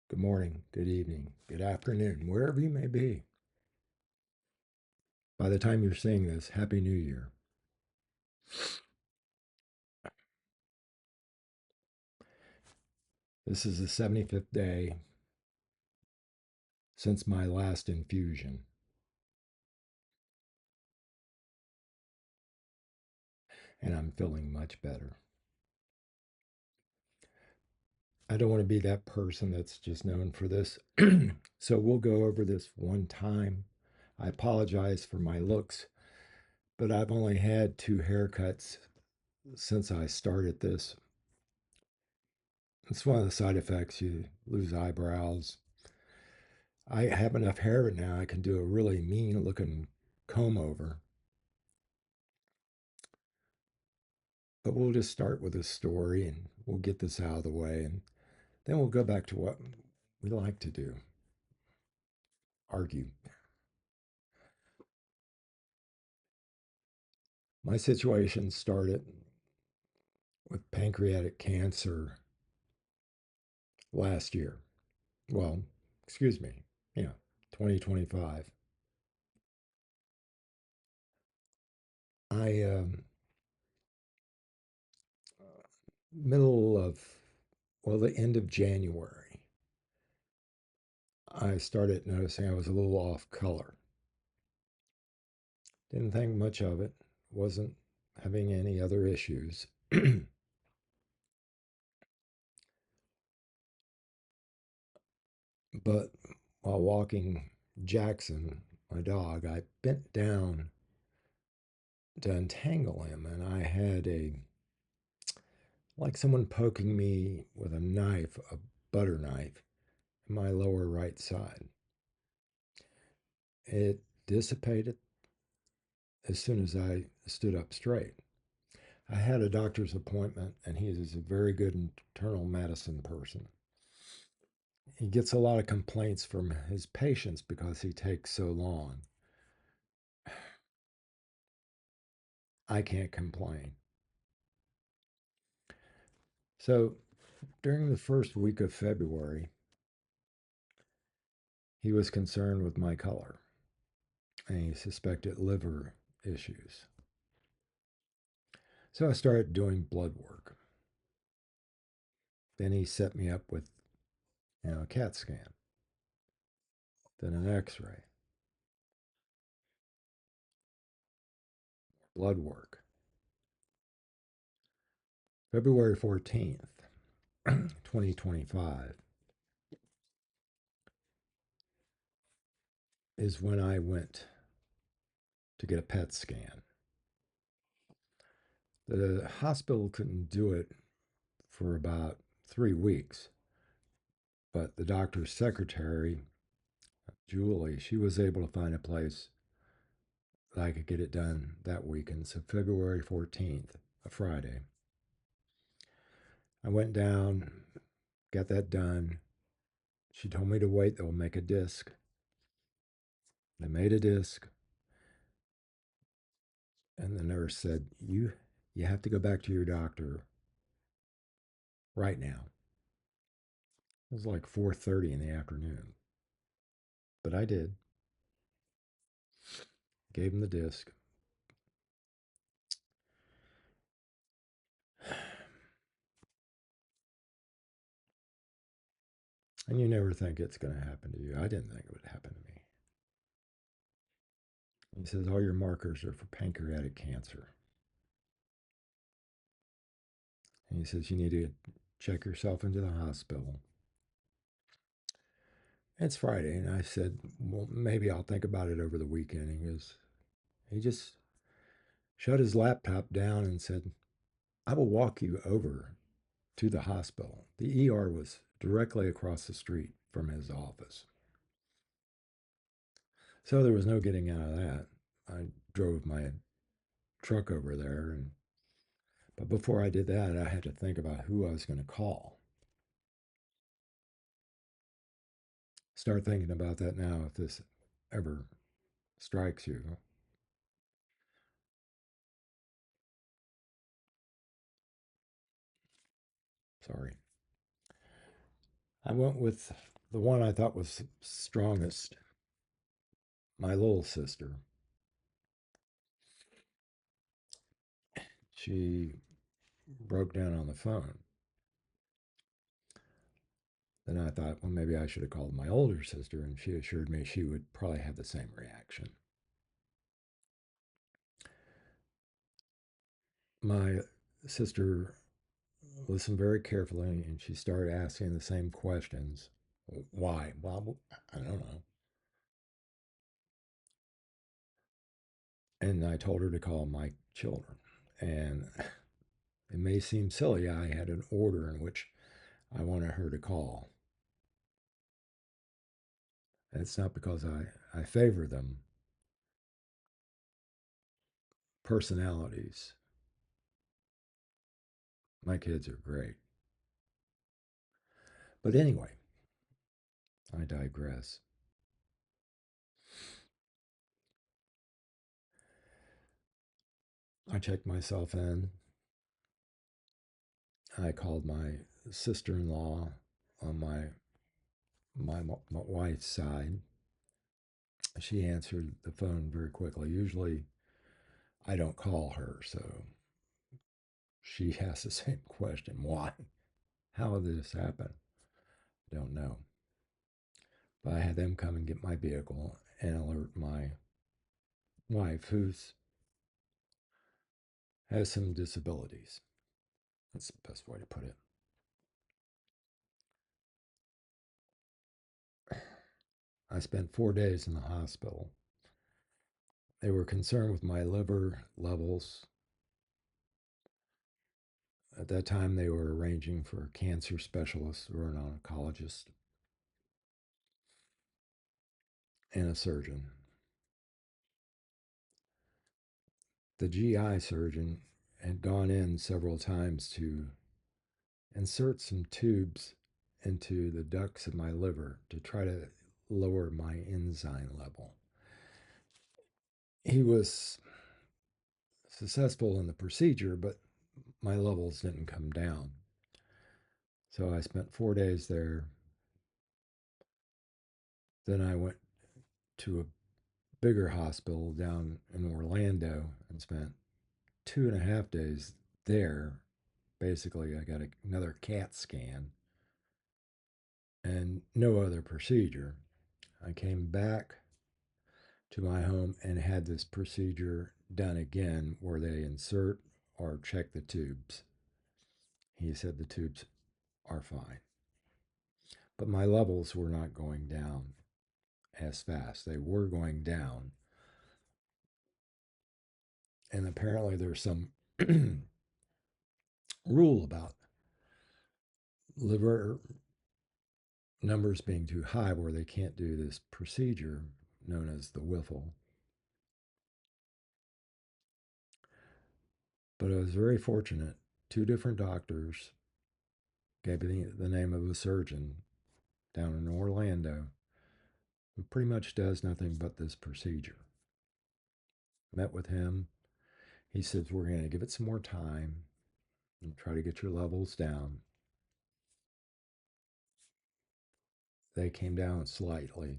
good morning, good evening, good afternoon, wherever you may be. By the time you're seeing this, Happy New Year. This is the 75th day since my last infusion, and I'm feeling much better. I don't want to be that person that's just known for this. So we'll go over this one time. I apologize for my looks, but I've only had two haircuts since I started this. It's one of the side effects. You lose eyebrows. I have enough hair now I can do a really mean looking comb over. But we'll just start with a story and we'll get this out of the way. And then we'll go back to what we like to do, argue. My situation started with pancreatic cancer last year. Well, excuse me. Yeah, 2025. I, middle of, well, the end of January, I started noticing I was a little off color. Didn't think much of it, wasn't having any other issues. But while walking Jackson, my dog, I bent down to untangle him, and I had like someone poking me with a knife, a butter knife, in my lower right side. It dissipated as soon as I stood up straight. I had a doctor's appointment, and he is a very good internal medicine person. He gets a lot of complaints from his patients because he takes so long. I can't complain. So during the first week of February, he was concerned with my color and he suspected liver issues. So I started doing blood work. Then he set me up with, a CAT scan, then an x ray, blood work. February 14th, 2025, is when I went to get a PET scan. The hospital couldn't do it for about 3 weeks, but the doctor's secretary, Julie, she was able to find a place that I could get it done that weekend. So February 14th, a Friday. I went down, got that done. She told me to wait, they'll make a disc. They made a disc, and the nurse said, You have to go back to your doctor right now. It was like 4:30 in the afternoon. But I did. Gave him the disc. And you never think it's going to happen to you. I didn't think it would happen to me. He says, All your markers are for pancreatic cancer. And he says, You need to check yourself into the hospital. It's Friday. And I said, Well, maybe I'll think about it over the weekend. He just shut his laptop down and said, I will walk you over to the hospital. The ER was directly across the street from his office. So there was no getting out of that. I drove my truck over there, but before I did that, I had to think about who I was going to call. Start thinking about that now if this ever strikes you. Sorry. I went with The one I thought was strongest, my little sister, she broke down on the phone. Then I thought, well, maybe I should have called my older sister, and she assured me she would probably have the same reaction. My sister listened very carefully, and she started asking the same questions. Why? Well, I don't know. And I told her to call my children. And it may seem silly, I had an order in which I wanted her to call. And it's not because I favor them. Personalities. My kids are great. But anyway, I digress. I checked myself in. I called my sister in law on my wife's side. She answered the phone very quickly. Usually I don't call her, so she has the same question. Why? How did this happen? Don't know. But I had them come and get my vehicle and alert my wife, who's has some disabilities. That's the best way to put it. I spent 4 days in the hospital. They were concerned with my liver levels. At that time, they were arranging for a cancer specialist or an oncologist and a surgeon. The GI surgeon had gone in several times to insert some tubes into the ducts of my liver to try to lower my enzyme level. He was successful in the procedure, but my levels didn't come down. So I spent 4 days there. Then I went to a bigger hospital down in Orlando and spent 2.5 days there. Basically, I got another CAT scan and no other procedure. I came back to my home and had this procedure done again where they insert or check the tubes. He said the tubes are fine. But my levels were not going down as fast. They were going down. And apparently there's some rule about liver numbers being too high where they can't do this procedure known as the Whiffle. But I was very fortunate. Two different doctors gave me the name of a surgeon down in Orlando who pretty much does nothing but this procedure. Met with him. He says, we're going to give it some more time and try to get your levels down. They came down slightly.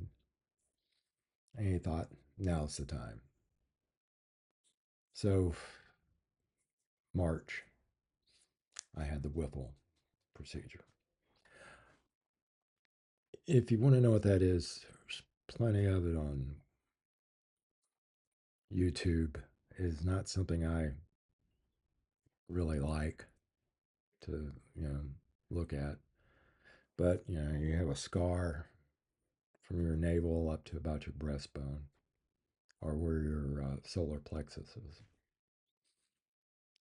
And he thought, now's the time. So, March, I had the Whipple procedure. If you want to know what that is, there's plenty of it on YouTube. It is not something I really like to, look at. But, you have a scar from your navel up to about your breastbone or where your solar plexus is.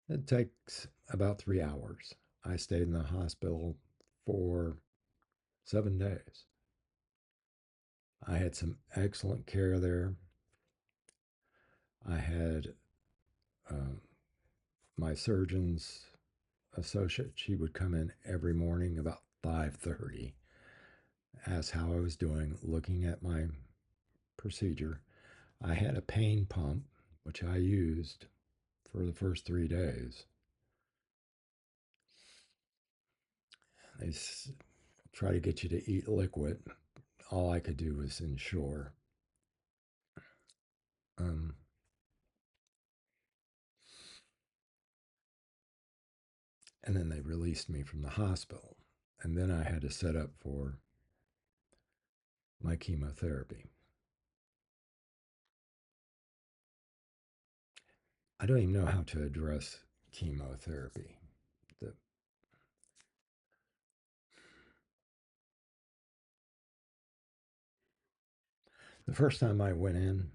It takes about 3 hours. I stayed in the hospital for 7 days. I had some excellent care there. I had uh, my surgeon's associate. She would come in every morning about 5:30, ask how I was doing, looking at my procedure. I had a pain pump, which I used for the first 3 days. They try to get you to eat liquid. All I could do was ensure. Um, and then they released me from the hospital. And then I had to set up for my chemotherapy. I don't even know how to address chemotherapy. The, the first time I went in,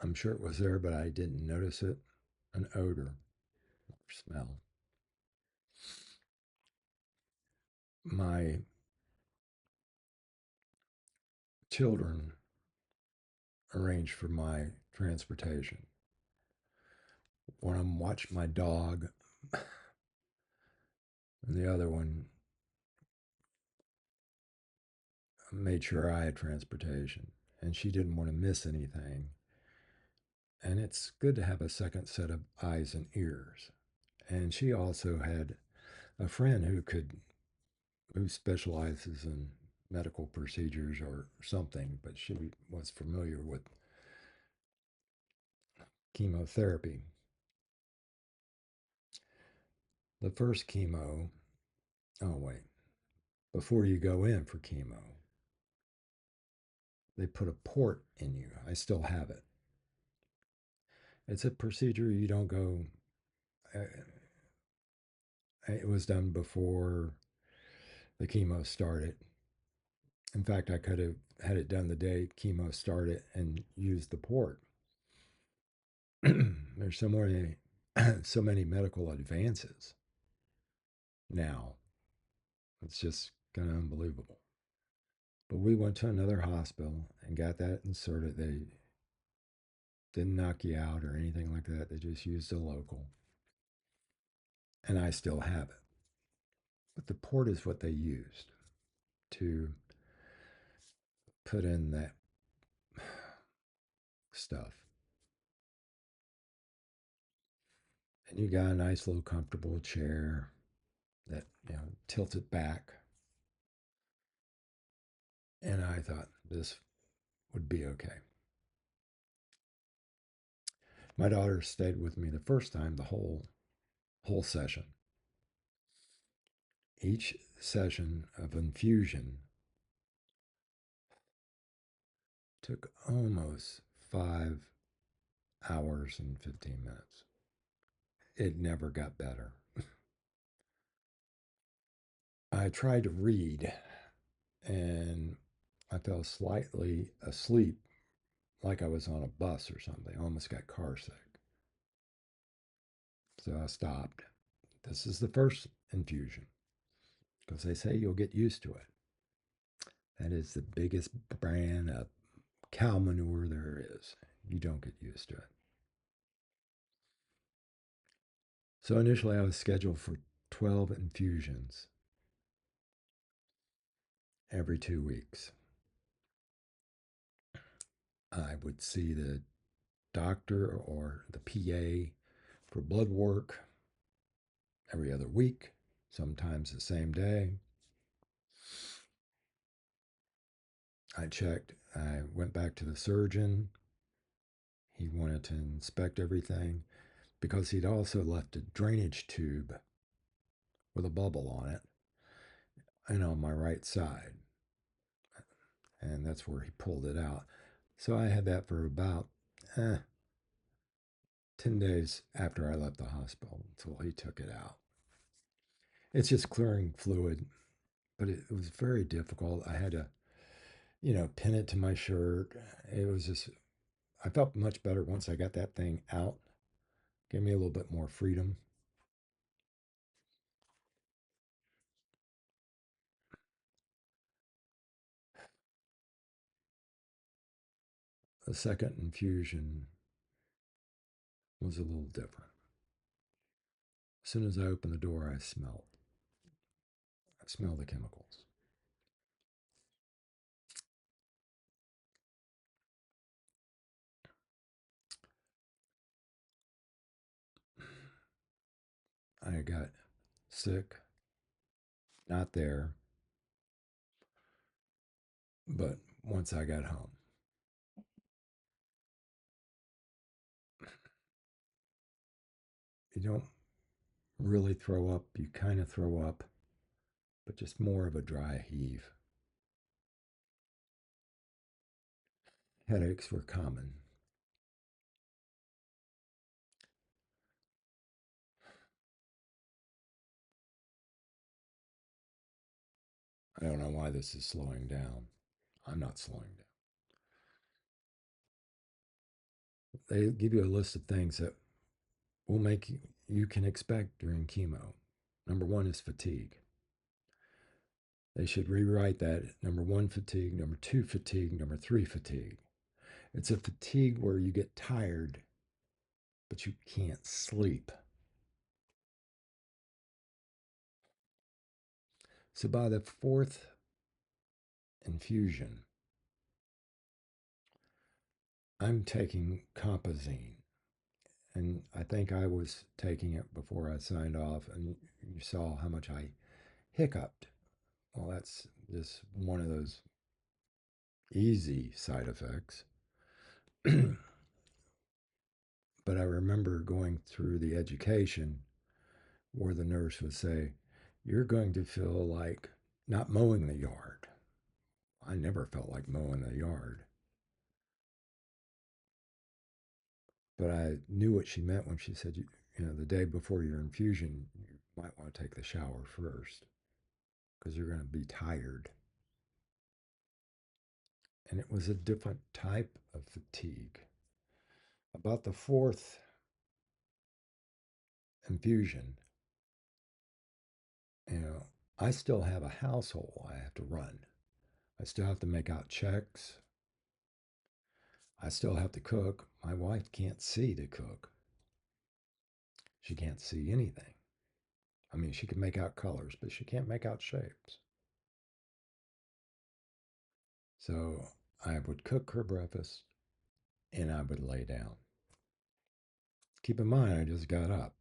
I'm sure it was there, but I didn't notice it. An odor or smell. My children arranged for my transportation. One of them watched my dog, and the other one made sure I had transportation. And she didn't want to miss anything. And it's good to have a second set of eyes and ears. And she also had a friend who specializes in medical procedures or something, but she was familiar with chemotherapy. The first chemo, oh, wait, before you go in for chemo, they put a port in you. I still have it. It's a procedure you don't go, uh, it was done before the chemo started. In fact, I could have had it done the day chemo started and used the port. There's so many medical advances now. It's just kind of unbelievable. But we went to another hospital and got that inserted. They didn't knock you out or anything like that. They just used a local. And I still have it. But the port is what they used to put in that stuff. And you got a nice little comfortable chair that, tilted back. And I thought this would be okay. My daughter stayed with me the first time, the whole session. Each session of infusion took almost 5 hours and 15 minutes. It never got better. I tried to read and I fell slightly asleep like I was on a bus or something. I almost got car sick. So I stopped. This is the first infusion because they say you'll get used to it. That is the biggest brand of cow manure there is. You don't get used to it. So initially, I was scheduled for 12 infusions every 2 weeks. I would see the doctor or the PA for blood work every other week, sometimes the same day. I checked, I went back to the surgeon. He wanted to inspect everything because he'd also left a drainage tube with a bubble on it and on my right side. And that's where he pulled it out. So I had that for about 10 days after I left the hospital until he took it out. It's just clearing fluid, but it was very difficult. I had to, pin it to my shirt. It was just, I felt much better once I got that thing out. Gave me a little bit more freedom. The second infusion was a little different. As soon as I opened the door, I smelled the chemicals. I got sick, not there. But once I got home, you don't really throw up. You kind of throw up, but just more of a dry heave. Headaches were common. I don't know why this is slowing down. I'm not slowing down. They give you a list of things that will make you can expect during chemo. Number one is fatigue. They should rewrite that. Number one, fatigue. Number two, fatigue. Number three, fatigue. It's a fatigue where you get tired, but you can't sleep. So by the fourth infusion, I'm taking compazine. And I think I was taking it before I signed off, and you saw how much I hiccuped. Well, that's just one of those easy side effects. But I remember going through the education where the nurse would say, "You're going to feel like not mowing the yard." I never felt like mowing the yard, but I knew what she meant when she said, you know, the day before your infusion, you might want to take the shower first because you're going to be tired. And it was a different type of fatigue. About the fourth infusion, you know, I still have a household I have to run. I still have to make out checks. I still have to cook. My wife can't see to cook. She can't see anything. I mean, she can make out colors, but she can't make out shapes. So I would cook her breakfast and I would lay down. Keep in mind, I just got up.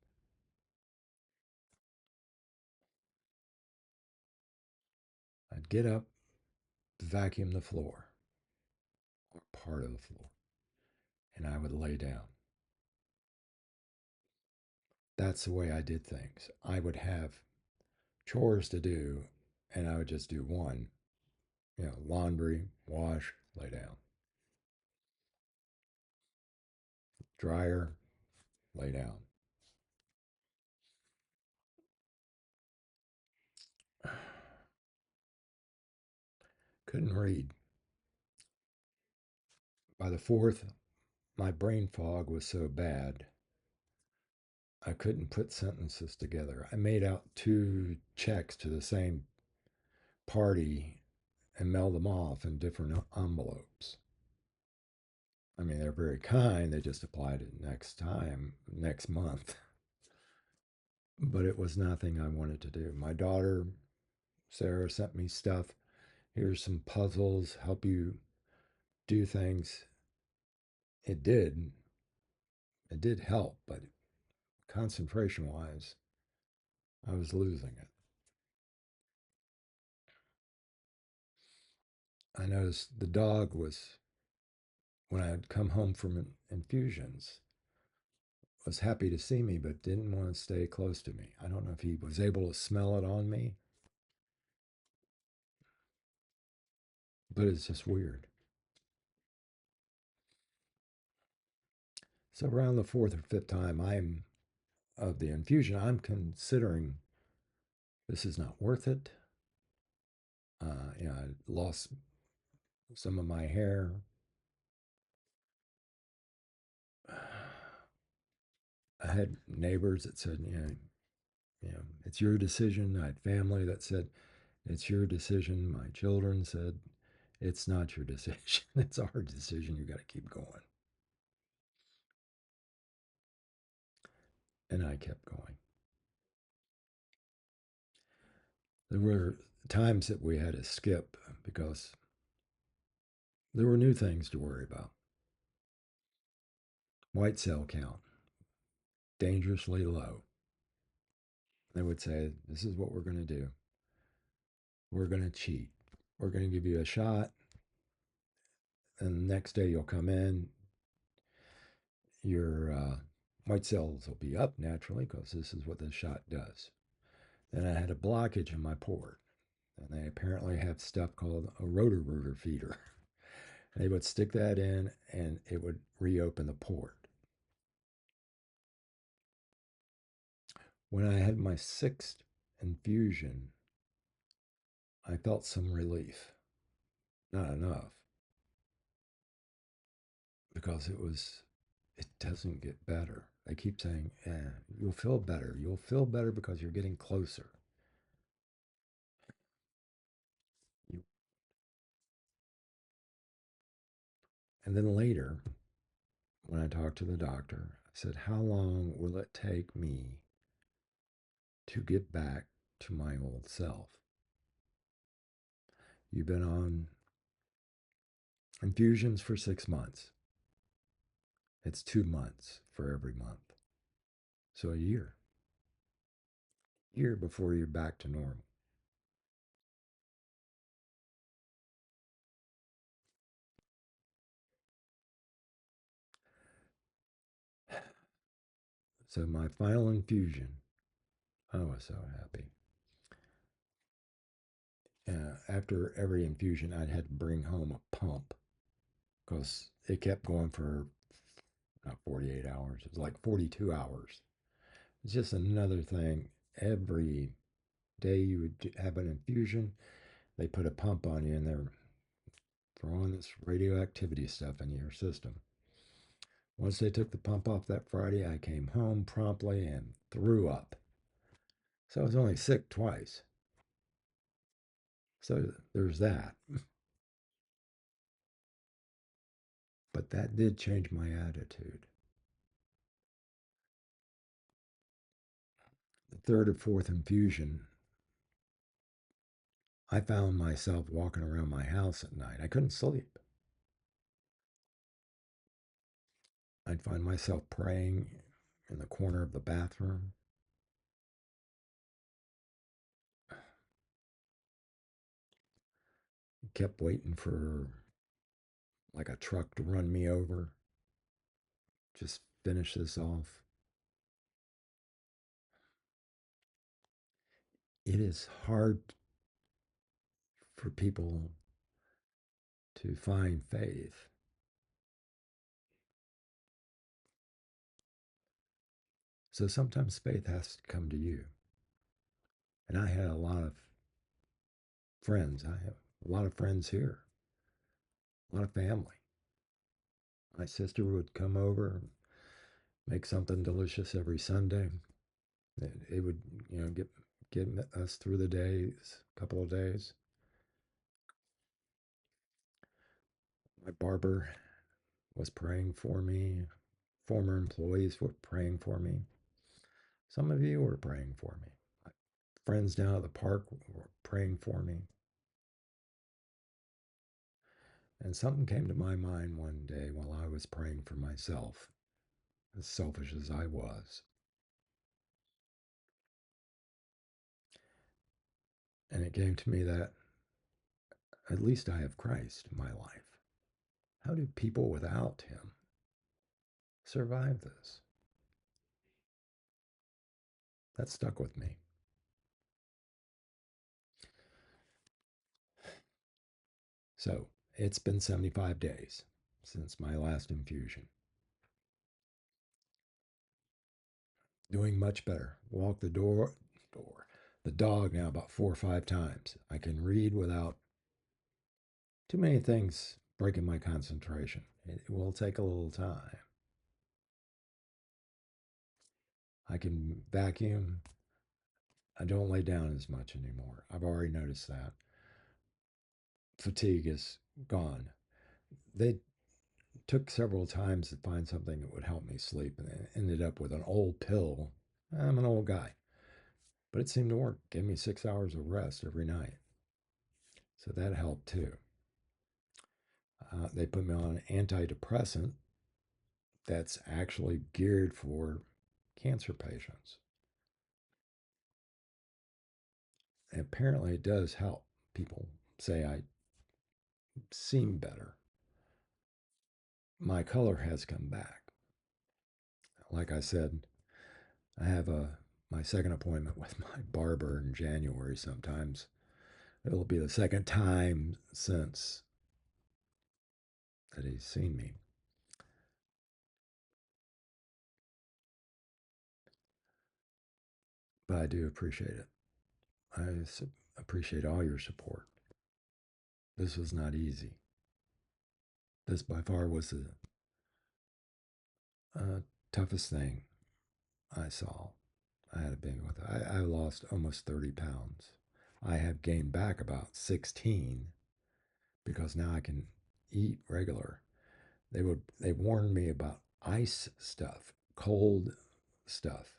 I'd get up, vacuum the floor or part of the floor, and I would lay down. That's the way I did things. I would have chores to do, and I would just do one, you know, laundry, wash, lay down, dryer, lay down. Couldn't read. By the fourth, my brain fog was so bad, I couldn't put sentences together. I made out two checks to the same party and mailed them off in different envelopes. I mean, they're very kind. They just applied it next time, next month. But it was nothing I wanted to do. My daughter, Sarah, sent me stuff. Here's some puzzles, help you do things. It did. It did help, but concentration wise, I was losing it. I noticed the dog was, when I had come home from infusions, was happy to see me, but didn't want to stay close to me. I don't know if he was able to smell it on me, but it's just weird. So around the fourth or fifth time I'm of the infusion, I'm considering this is not worth it. I lost some of my hair. I had neighbors that said, it's your decision. I had family that said, it's your decision. My children said, it's not your decision. It's our decision. You got to keep going. And I kept going. There were times that we had to skip because there were new things to worry about. White cell count, dangerously low. They would say, this is what we're going to do. We're going to cheat. We're going to give you a shot. And the next day you'll come in, your white cells will be up naturally because this is what the shot does. Then I had a blockage in my port, and they apparently have stuff called a rotor feeder. They would stick that in, and it would reopen the port. When I had my sixth infusion, I felt some relief. Not enough, because it doesn't get better. They keep saying, you'll feel better. You'll feel better because you're getting closer. You, and then later, when I talked to the doctor, I said, how long will it take me to get back to my old self? You've been on infusions for 6 months. It's 2 months for every month. So a year before you're back to normal. So my final infusion, I was so happy. After every infusion, I'd had to bring home a pump because it kept going for not 48 hours. It was like 42 hours. It's just another thing. Every day you would have an infusion, they put a pump on you and they're throwing this radioactivity stuff into your system. Once they took the pump off that Friday, I came home promptly and threw up. So I was only sick twice. So there's that. But that did change my attitude. The third or fourth infusion, I found myself walking around my house at night. I couldn't sleep. I'd find myself praying in the corner of the bathroom. Kept waiting for like a truck to run me over. Just finish this off. It is hard for people to find faith. So sometimes faith has to come to you. And I had a lot of friends. I have a lot of friends here, a lot of family. My sister would come over, make something delicious every Sunday. It would, get us through the days, couple of days. My barber was praying for me. Former employees were praying for me. Some of you were praying for me. My friends down at the park were praying for me. And something came to my mind one day while I was praying for myself, as selfish as I was. And it came to me that at least I have Christ in my life. How do people without him survive this? That stuck with me. So it's been 75 days since my last infusion. Doing much better. Walk the dog now about 4 or 5 times. I can read without too many things breaking my concentration. It will take a little time. I can vacuum. I don't lay down as much anymore. I've already noticed that. Fatigue is gone. They took several times to find something that would help me sleep and they ended up with an old pill. I'm an old guy, but it seemed to work. Gave me 6 hours of rest every night. So that helped too. They put me on an antidepressant that's actually geared for cancer patients. And apparently, it does help. People say I seem better. my color has come back. Like I said, I have my second appointment with my barber in January sometimes. It'll be the second time since that he's seen me. But I do appreciate it. I appreciate all your support. This was not easy. This by far was the toughest thing I saw. I had a baby with it. I lost almost 30 pounds. I have gained back about 16 because now I can eat regular. They warned me about ice stuff, cold stuff.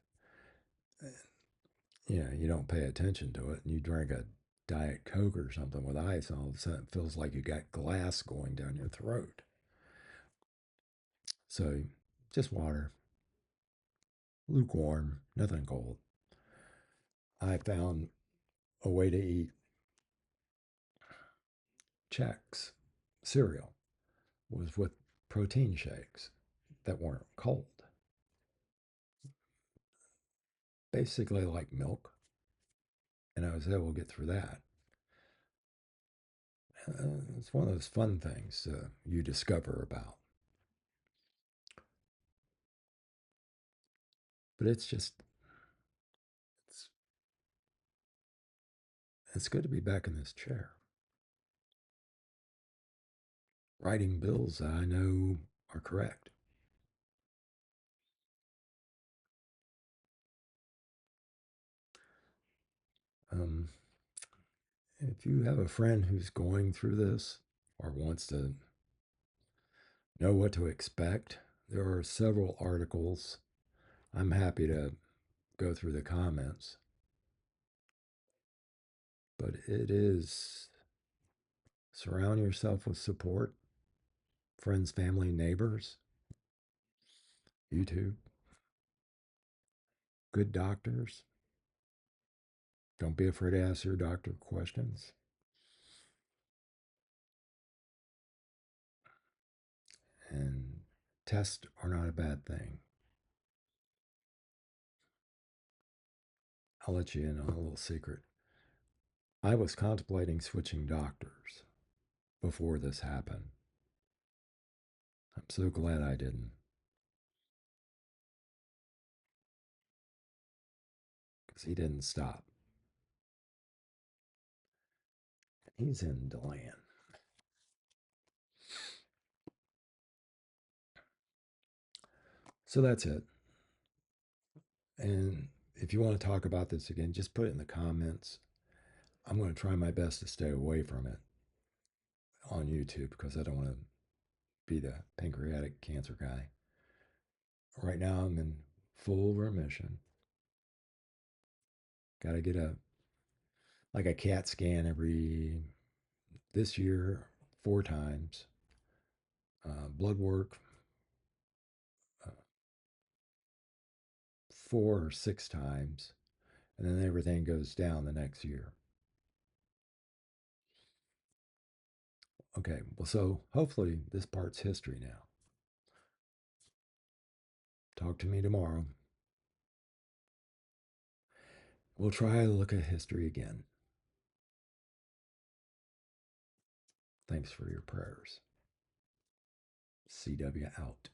You don't pay attention to it, and you drink a diet coke or something with ice, and all of a sudden it feels like you got glass going down your throat. So just water, lukewarm, nothing cold. I found a way to eat Chex cereal was with protein shakes that weren't cold. Basically like milk. And I was able to get through that. It's one of those fun things you discover about. But it's, it's good to be back in this chair. Writing bills that I know are correct. Um, if you have a friend who's going through this or wants to know what to expect, there are several articles. I'm happy to go through the comments, but it is surround yourself with support, friends, family, neighbors, YouTube, good doctors. Don't be afraid to ask your doctor questions. And tests are not a bad thing. I'll let you in on a little secret. I was contemplating switching doctors before this happened. I'm so glad I didn't, because he didn't stop. He's in Deland. So that's it. And if you want to talk about this again, just put it in the comments. I'm going to try my best to stay away from it on YouTube because I don't want to be the pancreatic cancer guy. Right now, I'm in full remission. Got to get a CAT scan every this year 4 times. Blood work 4 or 6 times, and then everything goes down the next year. Okay, well, so hopefully this part's history now. Talk to me tomorrow. We'll try to look at history again. Thanks for your prayers. CW out.